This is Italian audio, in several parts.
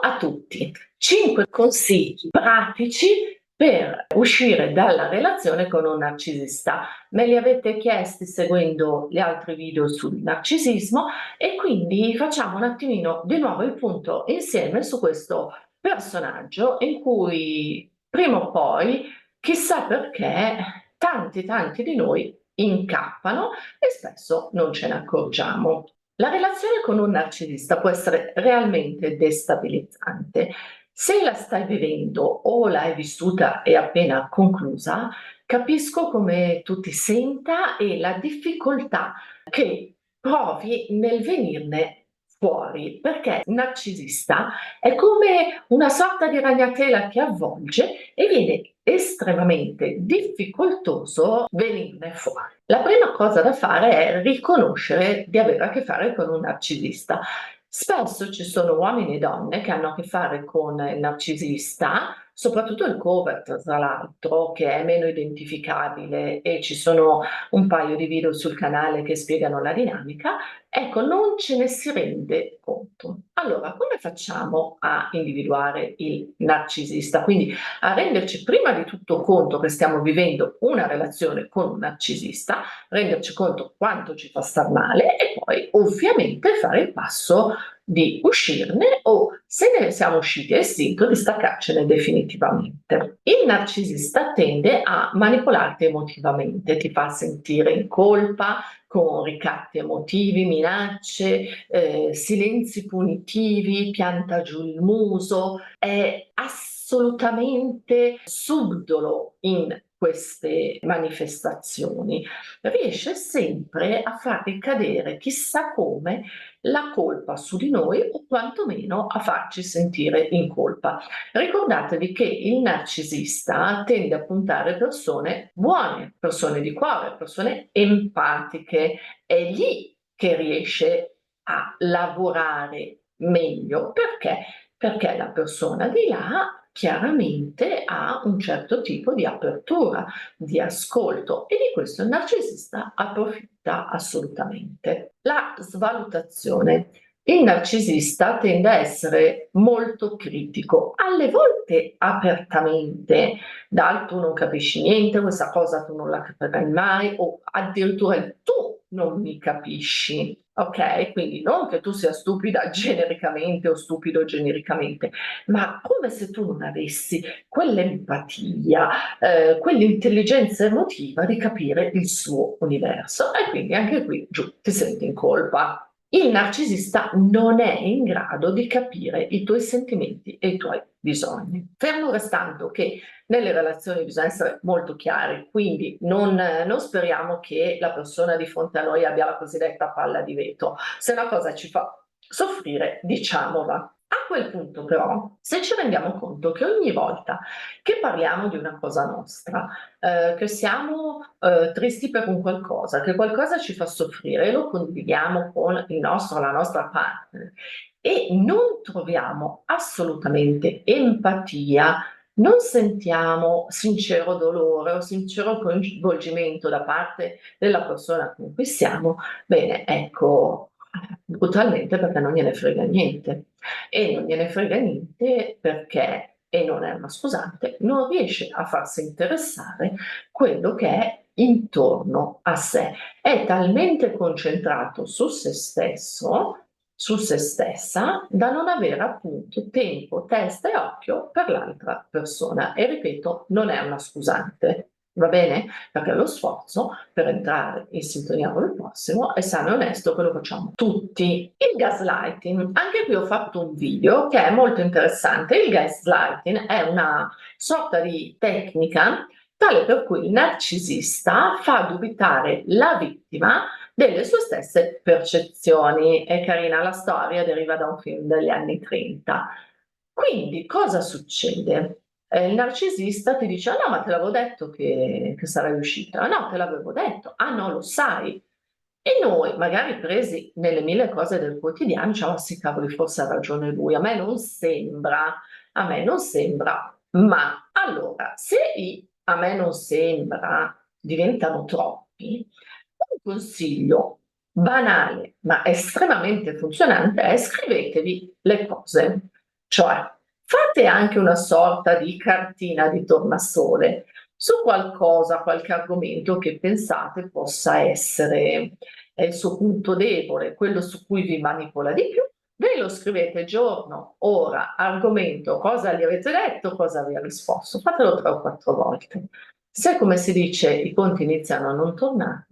Ciao a tutti! 5 consigli pratici per uscire dalla relazione con un narcisista. Me li avete chiesti seguendo gli altri video sul narcisismo e quindi facciamo un attimino di nuovo il punto insieme su questo personaggio in cui prima o poi, chissà perché, tanti di noi incappano e spesso non ce ne accorgiamo. La relazione con un narcisista può essere realmente destabilizzante. Se la stai vivendo o l'hai vissuta e appena conclusa, capisco come tu ti senta e la difficoltà che provi nel venirne fuori, perché il narcisista è come una sorta di ragnatela che avvolge e viene estremamente difficoltoso venirne fuori. La prima cosa da fare è riconoscere di avere a che fare con un narcisista. Spesso ci sono uomini e donne che hanno a che fare con il narcisista, soprattutto il covert, tra l'altro, che è meno identificabile e ci sono un paio di video sul canale che spiegano la dinamica. Ecco, non ce ne si rende conto. Allora, come facciamo a individuare il narcisista? Quindi a renderci prima di tutto conto che stiamo vivendo una relazione con un narcisista, renderci conto quanto ci fa star male e poi ovviamente fare il passo di uscirne o, se ne siamo usciti a istinto, di staccarcene definitivamente. Il narcisista tende a manipolarti emotivamente, ti fa sentire in colpa con ricatti emotivi, minacce, silenzi punitivi, pianta giù il muso, è assolutamente subdolo in queste manifestazioni. Riesce sempre a far ricadere chissà come la colpa su di noi o quantomeno a farci sentire in colpa. Ricordatevi che il narcisista tende a puntare persone buone, persone di cuore, persone empatiche. È lì che riesce a lavorare meglio. Perché? Perché la persona di là chiaramente ha un certo tipo di apertura, di ascolto e di questo il narcisista approfitta assolutamente. La svalutazione. Il narcisista tende a essere molto critico, alle volte apertamente, dal tu non capisci niente, questa cosa tu non la capirai mai, o addirittura il tu non mi capisci, ok? Quindi non che tu sia stupida genericamente o stupido genericamente, ma come se tu non avessi quell'empatia, quell'intelligenza emotiva di capire il suo universo e quindi anche qui giù ti senti in colpa. Il narcisista non è in grado di capire i tuoi sentimenti e i tuoi bisogni. Fermo restando che nelle relazioni bisogna essere molto chiari, quindi non speriamo che la persona di fronte a noi abbia la cosiddetta palla di vetro. Se una cosa ci fa soffrire, diciamola. A quel punto però, se ci rendiamo conto che ogni volta che parliamo di una cosa nostra, che siamo tristi per un qualcosa, che qualcosa ci fa soffrire e lo condividiamo con il nostro, la nostra partner e non troviamo assolutamente empatia, non sentiamo sincero dolore o sincero coinvolgimento da parte della persona con cui siamo, bene, ecco, brutalmente perché non gliene frega niente. E non gliene frega niente perché, e non è una scusante, non riesce a farsi interessare quello che è intorno a sé. È talmente concentrato su se stesso, su se stessa, da non avere appunto tempo, testa e occhio per l'altra persona. E ripeto, non è una scusante. Va bene? Perché lo sforzo per entrare in sintonia con il prossimo è sano e onesto, che lo facciamo tutti. Il gaslighting, anche qui ho fatto un video che è molto interessante. Il gaslighting è una sorta di tecnica tale per cui il narcisista fa dubitare la vittima delle sue stesse percezioni. È carina la storia, deriva da un film degli anni 30. Quindi cosa succede? Il narcisista ti dice: "Ah no, ma te l'avevo detto che sarei uscita". "Ah no, te l'avevo detto". "Ah no, lo sai". E noi, magari presi nelle 1000 cose del quotidiano, diciamo: "Ah sì, cavoli, forse ha ragione lui, a me non sembra". Ma allora, se i "a me non sembra" diventano troppi, un consiglio banale, ma estremamente funzionante è: scrivetevi le cose. Cioè, fate anche una sorta di cartina di tornasole su qualcosa, qualche argomento che pensate possa essere il suo punto debole, quello su cui vi manipola di più. Ve lo scrivete giorno, ora, argomento, cosa gli avete detto, cosa vi ha risposto. Fatelo 3 o 4 volte. Se, come si dice, i conti iniziano a non tornare,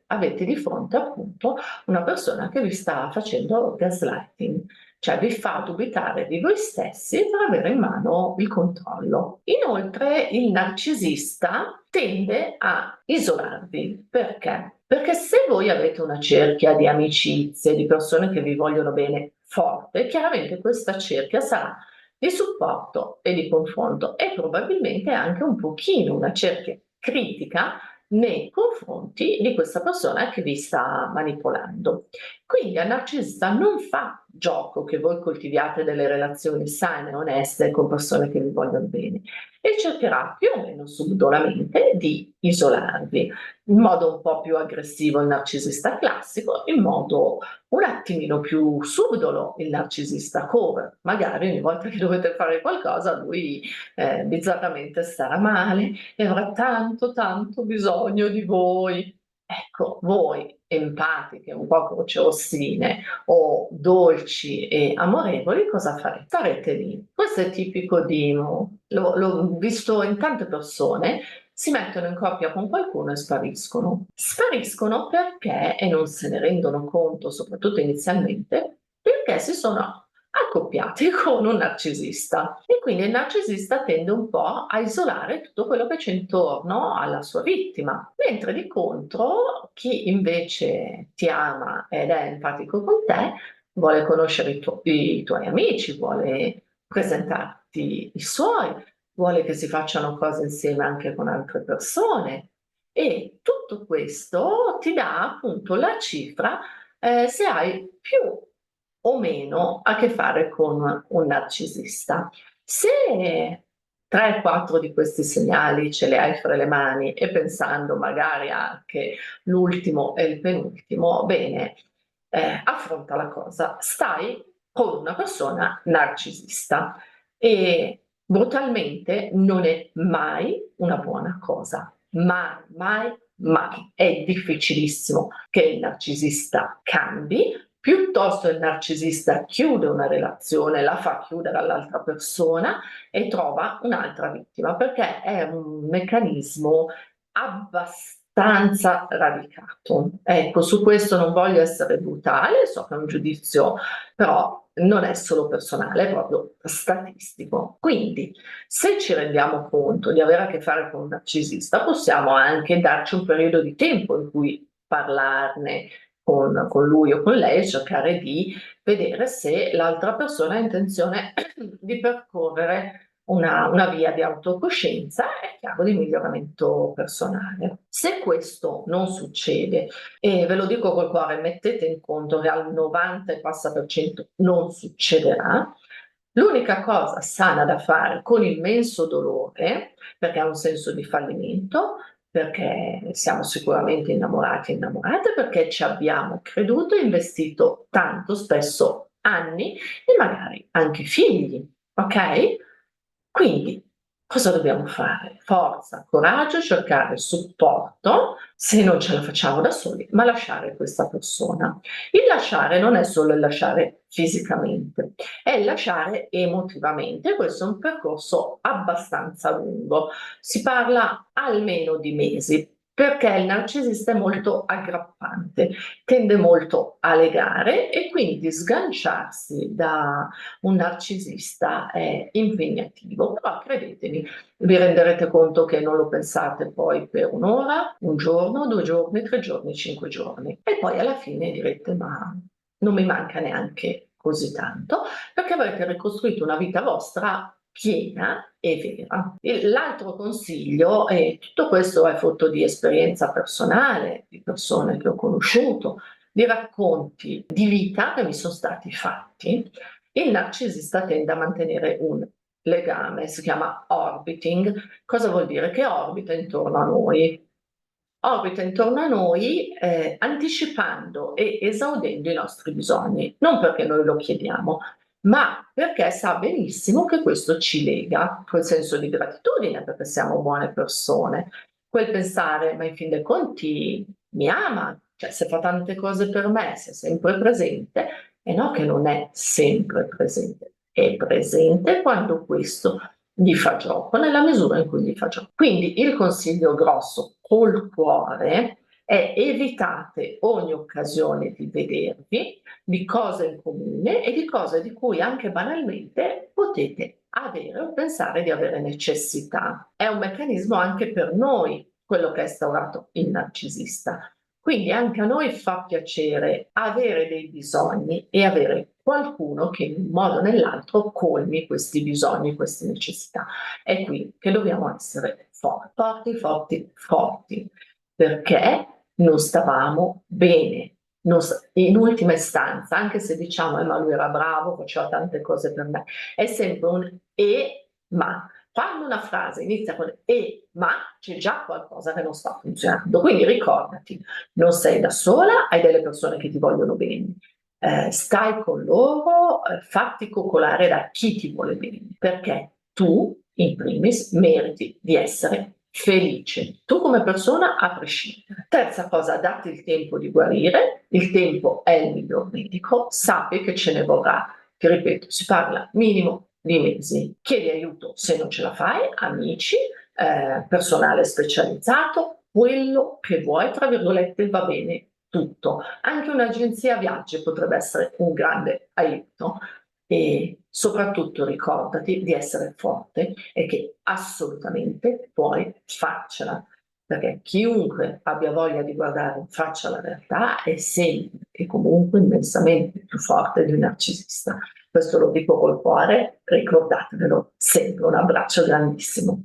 avete di fronte appunto una persona che vi sta facendo gaslighting, cioè vi fa dubitare di voi stessi per avere in mano il controllo. Inoltre il narcisista tende a isolarvi. Perché? Perché se voi avete una cerchia di amicizie, di persone che vi vogliono bene forte, chiaramente questa cerchia sarà di supporto e di confronto e probabilmente anche un pochino una cerchia critica nei confronti di questa persona che vi sta manipolando. Quindi al narcisista non fa gioco che voi coltiviate delle relazioni sane e oneste con persone che vi vogliono bene e cercherà più o meno subdolamente di isolarvi. In modo un po' più aggressivo il narcisista classico, in modo un attimino più subdolo il narcisista cover. Magari ogni volta che dovete fare qualcosa lui bizzarramente starà male e avrà tanto tanto bisogno di voi. Ecco, voi empatiche, un po' crocerossine o dolci e amorevoli, cosa farete? Starete lì. Questo è tipico di, l'ho visto in tante persone, si mettono in coppia con qualcuno e spariscono. Spariscono perché, e non se ne rendono conto, soprattutto inizialmente, perché si sono accoppiati con un narcisista e quindi il narcisista tende un po' a isolare tutto quello che c'è intorno alla sua vittima, mentre di contro chi invece ti ama ed è empatico con te vuole conoscere i tuoi amici, vuole presentarti i suoi, vuole che si facciano cose insieme anche con altre persone e tutto questo ti dà appunto la cifra se hai più o meno a che fare con un narcisista. Se 3-4 di questi segnali ce li hai fra le mani e pensando magari anche l'ultimo e il penultimo, bene, affronta la cosa. Stai con una persona narcisista e brutalmente non è mai una buona cosa. Mai, mai, mai. È difficilissimo che il narcisista cambi, piuttosto il narcisista chiude una relazione, la fa chiudere all'altra persona e trova un'altra vittima, perché è un meccanismo abbastanza radicato. Ecco, su questo non voglio essere brutale, so che è un giudizio, però non è solo personale, è proprio statistico. Quindi, se ci rendiamo conto di avere a che fare con un narcisista, possiamo anche darci un periodo di tempo in cui parlarne con lui o con lei e cercare di vedere se l'altra persona ha intenzione di percorrere una via di autocoscienza e chiaro di miglioramento personale. Se questo non succede, e ve lo dico col cuore, mettete in conto che al 90 e passa per cento non succederà, l'unica cosa sana da fare con immenso dolore, perché ha un senso di fallimento, perché siamo sicuramente innamorati e innamorate, perché ci abbiamo creduto e investito tanto, spesso anni e magari anche figli, ok? Quindi cosa dobbiamo fare? Forza, coraggio, cercare supporto, se non ce la facciamo da soli, ma lasciare questa persona. Il lasciare non è solo il lasciare fisicamente, è il lasciare emotivamente. Questo è un percorso abbastanza lungo, si parla almeno di mesi, perché il narcisista è molto aggrappante, tende molto a legare e quindi sganciarsi da un narcisista è impegnativo, però credetemi, vi renderete conto che non lo pensate poi per un'ora, un giorno, 2 giorni, 3 giorni, 5 giorni e poi alla fine direte ma non mi manca neanche così tanto perché avrete ricostruito una vita vostra piena e vera. L'altro consiglio, e tutto questo è frutto di esperienza personale, di persone che ho conosciuto, di racconti di vita che mi sono stati fatti, il narcisista tende a mantenere un legame, si chiama orbiting. Cosa vuol dire? Che orbita intorno a noi. Orbita intorno a noi anticipando e esaudendo i nostri bisogni, non perché noi lo chiediamo, ma perché sa benissimo che questo ci lega, quel senso di gratitudine perché siamo buone persone, quel pensare, ma in fin dei conti mi ama, cioè se fa tante cose per me, se è sempre presente, e no che non è sempre presente, è presente quando questo gli fa gioco, nella misura in cui gli fa gioco. Quindi il consiglio grosso col cuore è: evitate ogni occasione di vedervi, di cose in comune e di cose di cui anche banalmente potete avere o pensare di avere necessità. È un meccanismo anche per noi quello che è instaurato il narcisista. Quindi anche a noi fa piacere avere dei bisogni e avere qualcuno che in un modo o nell'altro colmi questi bisogni, queste necessità. È qui che dobbiamo essere forti, forti, forti, forti, perché non stavamo bene. In ultima istanza, anche se diciamo, ma lui era bravo, faceva tante cose per me, è sempre un e ma. Quando una frase inizia con e ma, c'è già qualcosa che non sta funzionando. Quindi ricordati, non sei da sola, hai delle persone che ti vogliono bene. Stai con loro, fatti coccolare da chi ti vuole bene, perché tu, in primis, meriti di essere felice, tu come persona a prescindere. Terza cosa, datti il tempo di guarire, il tempo è il miglior medico, sappi che ce ne vorrà. Ti ripeto, si parla minimo di mesi. Chiedi aiuto se non ce la fai, amici, personale specializzato, quello che vuoi, tra virgolette, va bene tutto. Anche un'agenzia viaggi potrebbe essere un grande aiuto. E soprattutto ricordati di essere forte e che assolutamente puoi farcela, perché chiunque abbia voglia di guardare in faccia la realtà è sempre e comunque immensamente più forte di un narcisista. Questo lo dico col cuore, ricordatevelo sempre. Un abbraccio grandissimo.